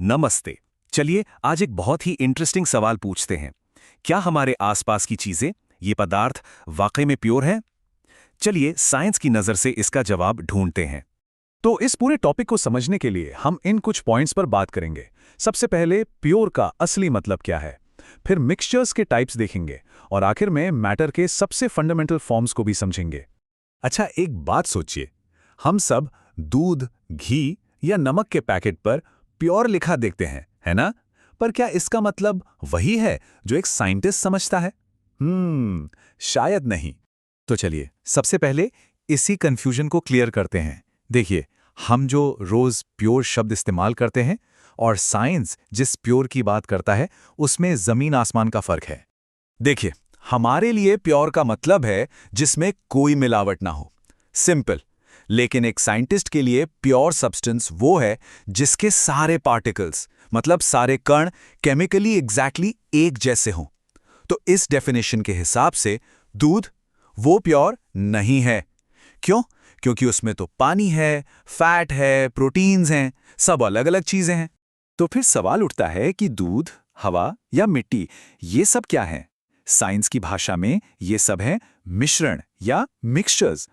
नमस्ते। चलिए आज एक बहुत ही इंटरेस्टिंग सवाल पूछते हैं। क्या हमारे आसपास की चीजें, ये पदार्थ वाकई में प्योर हैं? चलिए साइंस की नजर से इसका जवाब ढूंढते हैं। तो इस पूरे टॉपिक को समझने के लिए हम इन कुछ पॉइंट्स पर बात करेंगे। सबसे पहले प्योर का असली मतलब क्या है, फिर मिक्सचर्स के टाइप्स देखेंगे और आखिर में मैटर के सबसे फंडामेंटल फॉर्म्स को भी समझेंगे। अच्छा, एक बात सोचिए, हम सब दूध, घी या नमक के पैकेट पर प्योर लिखा देखते हैं, है ना? पर क्या इसका मतलब वही है जो एक साइंटिस्ट समझता है? शायद नहीं। तो चलिए सबसे पहले इसी कंफ्यूजन को क्लियर करते हैं। देखिए, हम जो रोज प्योर शब्द इस्तेमाल करते हैं और साइंस जिस प्योर की बात करता है, उसमें जमीन आसमान का फर्क है। देखिए, हमारे लिए प्योर का मतलब है जिसमें कोई मिलावट ना हो, सिंपल। लेकिन एक साइंटिस्ट के लिए प्योर सब्सटेंस वो है जिसके सारे पार्टिकल्स, मतलब सारे कण, केमिकली एग्जैक्टली एक जैसे हों। तो इस डेफिनेशन के हिसाब से दूध वो प्योर नहीं है। क्यों? क्योंकि उसमें तो पानी है, फैट है, प्रोटीन्स हैं, सब अलग अलग चीजें हैं। तो फिर सवाल उठता है कि दूध, हवा या मिट्टी, ये सब क्या है? साइंस की भाषा में ये सब है मिश्रण या मिक्सचर्स।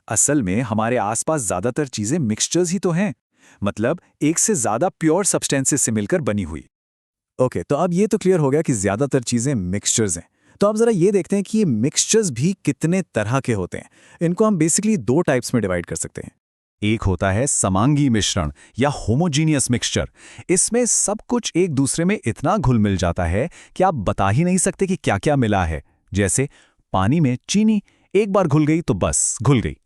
असल में हमारे आसपास ज्यादातर चीजें मिक्सचर्स ही तो हैं, मतलब एक से ज्यादा प्योर सब्सटेंसेस से मिलकर बनी हुई। ओके, तो अब ये तो क्लियर हो गया कि ज्यादातर चीजें मिक्सचर्स हैं। तो अब जरा ये देखते हैं कि ये मिक्सचर्स भी कितने तरह के होते हैं। इनको हम बेसिकली दो टाइप्स में डिवाइड कर सकते हैं। एक होता है समांगी मिश्रण या होमोजीनियस मिक्सचर। इसमें सब कुछ एक दूसरे में इतना घुल मिल जाता है कि आप बता ही नहीं सकते कि क्या क्या मिला है। जैसे पानी में चीनी एक बार घुल गई तो बस घुल गई।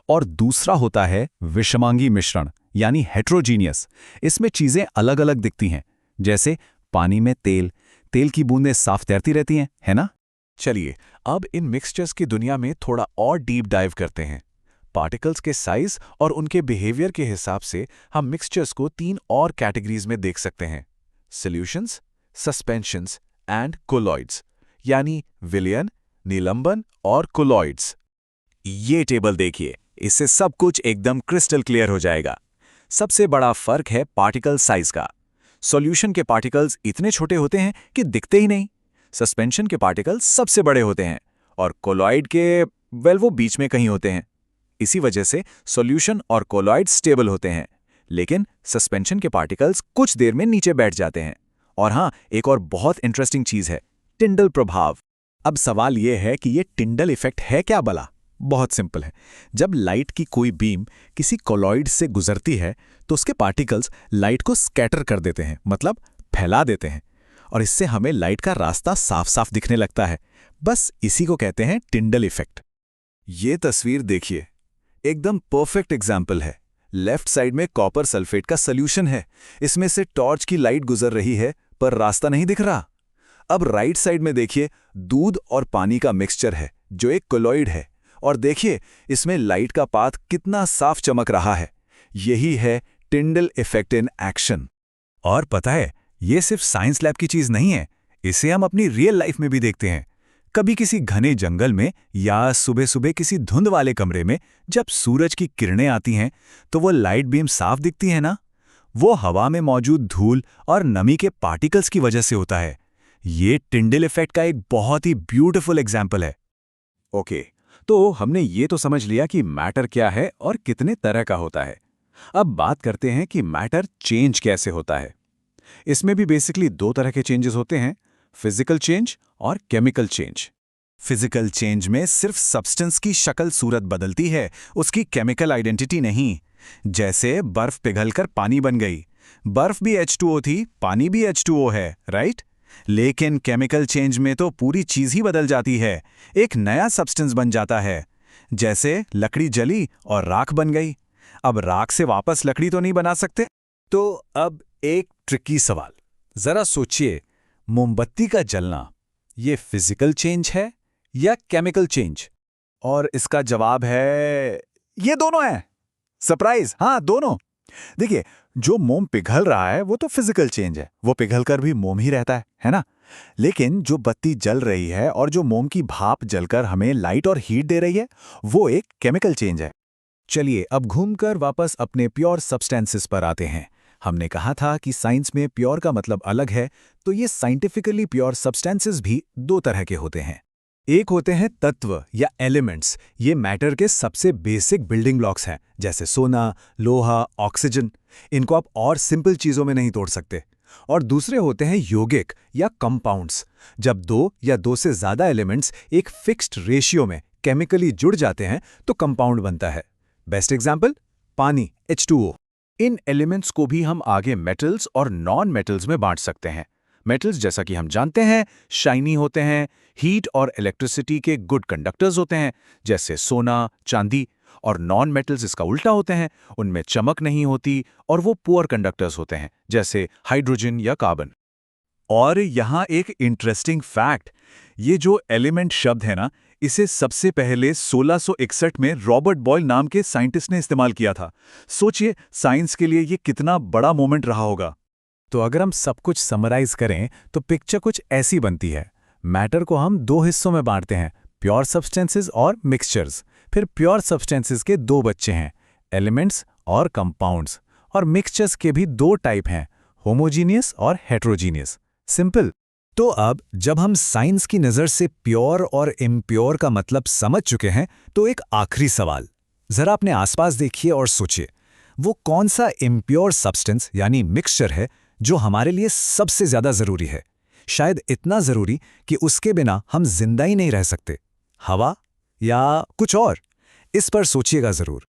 और दूसरा होता है विषमांगी मिश्रण यानी हेट्रोजीनियस। इसमें चीजें अलग अलग दिखती हैं, जैसे पानी में तेल, तेल की बूंदें साफ तैरती रहती हैं, है ना? चलिए अब इन मिक्सचर्स की दुनिया में थोड़ा और डीप डाइव करते हैं। पार्टिकल्स के साइज और उनके बिहेवियर के हिसाब से हम मिक्सचर्स को तीन और कैटेगरीज में देख सकते हैं: सॉल्यूशंस, सस्पेंशंस एंड कोलॉइड्स, यानी विलयन, निलंबन और कोलॉइड्स। ये टेबल देखिए, इससे सब कुछ एकदम क्रिस्टल क्लियर हो जाएगा। सबसे बड़ा फर्क है पार्टिकल साइज का। सॉल्यूशन के पार्टिकल्स इतने छोटे होते हैं कि दिखते ही नहीं। सस्पेंशन के पार्टिकल्स सबसे बड़े होते हैं और कोलॉइड के वो बीच में कहीं होते हैं। इसी वजह से सॉल्यूशन और कोलॉइड स्टेबल होते हैं, लेकिन सस्पेंशन के पार्टिकल्स कुछ देर में नीचे बैठ जाते हैं। और हाँ, एक और बहुत इंटरेस्टिंग चीज है, टिंडल प्रभाव। अब सवाल यह है कि ये टिंडल इफेक्ट है क्या भला? बहुत सिंपल है। जब लाइट की कोई बीम किसी कोलॉइड से गुजरती है तो उसके पार्टिकल्स लाइट को स्कैटर कर देते हैं, मतलब फैला देते हैं, और इससे हमें लाइट का रास्ता साफ साफ दिखने लगता है। बस इसी को कहते हैं टिंडल इफेक्ट। ये तस्वीर देखिए, एकदम परफेक्ट एग्जाम्पल है। लेफ्ट साइड में कॉपर सल्फेट का सॉल्यूशन है। इसमें से टॉर्च की लाइट गुजर रही है पर रास्ता नहीं दिख रहा। अब राइट साइड में देखिए, दूध और पानी का मिक्सचर है जो एक कोलॉइड है, और देखिए इसमें लाइट का पाथ कितना साफ चमक रहा है। यही है टिंडल इफेक्ट इन एक्शन। और पता है, ये सिर्फ साइंस लैब की चीज नहीं है, इसे हम अपनी रियल लाइफ में भी देखते हैं। कभी किसी घने जंगल में या सुबह सुबह किसी धुंध वाले कमरे में जब सूरज की किरणें आती हैं तो वो लाइट बीम साफ दिखती है ना? वो हवा में मौजूद धूल और नमी के पार्टिकल्स की वजह से होता है। ये टिंडल इफेक्ट का एक बहुत ही ब्यूटीफुल एग्जाम्पल है। ओके, तो हमने ये तो समझ लिया कि मैटर क्या है और कितने तरह का होता है। अब बात करते हैं कि मैटर चेंज कैसे होता है। इसमें भी बेसिकली दो तरह के चेंजेस होते हैं, फिजिकल चेंज और केमिकल चेंज। फिजिकल चेंज में सिर्फ सब्सटेंस की शक्ल सूरत बदलती है, उसकी केमिकल आइडेंटिटी नहीं। जैसे बर्फ पिघलकर पानी बन गई। बर्फ भी H2O थी, पानी भी H2O है, राइट? लेकिन केमिकल चेंज में तो पूरी चीज ही बदल जाती है, एक नया सब्सटेंस बन जाता है। जैसे लकड़ी जली और राख बन गई। अब राख से वापस लकड़ी तो नहीं बना सकते। तो अब एक ट्रिकी सवाल, जरा सोचिए, मोमबत्ती का जलना ये फिजिकल चेंज है या केमिकल चेंज? और इसका जवाब है ये दोनों है। सरप्राइज, हाँ दोनों। देखिए, जो मोम पिघल रहा है वो तो फिजिकल चेंज है, वो पिघलकर भी मोम ही रहता है ना? लेकिन जो बत्ती जल रही है और जो मोम की भाप जलकर हमें लाइट और हीट दे रही है, वो एक केमिकल चेंज है। चलिए अब घूमकर वापस अपने प्योर सब्सटेंसेस पर आते हैं। हमने कहा था कि साइंस में प्योर का मतलब अलग है, तो ये साइंटिफिकली प्योर सब्सटेंसेस भी दो तरह के होते हैं। एक होते हैं तत्व या एलिमेंट्स, ये मैटर के सबसे बेसिक बिल्डिंग ब्लॉक्स हैं, जैसे सोना, लोहा, ऑक्सीजन। इनको आप और सिंपल चीज़ों में नहीं तोड़ सकते। और दूसरे होते हैं यौगिक या कंपाउंड्स। जब दो या दो से ज़्यादा एलिमेंट्स एक फिक्स्ड रेशियो में केमिकली जुड़ जाते हैं तो कंपाउंड बनता है। बेस्ट एग्जाम्पल, पानी H2O। इन एलिमेंट्स को भी हम आगे मेटल्स और नॉन मेटल्स में बांट सकते हैं। मेटल्स, जैसा कि हम जानते हैं, शाइनी होते हैं, हीट और इलेक्ट्रिसिटी के गुड कंडक्टर्स होते हैं, जैसे सोना, चांदी। और नॉन मेटल्स इसका उल्टा होते हैं, उनमें चमक नहीं होती और वो पुअर कंडक्टर्स होते हैं, जैसे हाइड्रोजन या कार्बन। और यहाँ एक इंटरेस्टिंग फैक्ट, ये जो एलिमेंट शब्द है ना, इसे सबसे पहले 1661 में रॉबर्ट बॉयल नाम के साइंटिस्ट ने इस्तेमाल किया था। सोचिए, साइंस के लिए ये कितना बड़ा मोमेंट रहा होगा। तो अगर हम सब कुछ समराइज करें तो पिक्चर कुछ ऐसी बनती है। मैटर को हम दो हिस्सों में बांटते हैं, प्योर सब्सटेंसेस और मिक्सचर्स। फिर प्योर सब्सटेंसेस के दो बच्चे हैं, एलिमेंट्स और कंपाउंड्स। और मिक्सचर्स के भी दो टाइप हैं, होमोजीनियस और हेट्रोजीनियस। सिंपल। तो अब जब हम साइंस की नज़र से प्योर और इम्प्योर का मतलब समझ चुके हैं, तो एक आखिरी सवाल। जरा अपने आसपास देखिए और सोचिए, वो कौन सा इम्प्योर सब्सटेंस यानी मिक्सचर है जो हमारे लिए सबसे ज्यादा जरूरी है? शायद इतना जरूरी कि उसके बिना हम जिंदा ही नहीं रह सकते। हवा या कुछ और? इस पर सोचिएगा जरूर।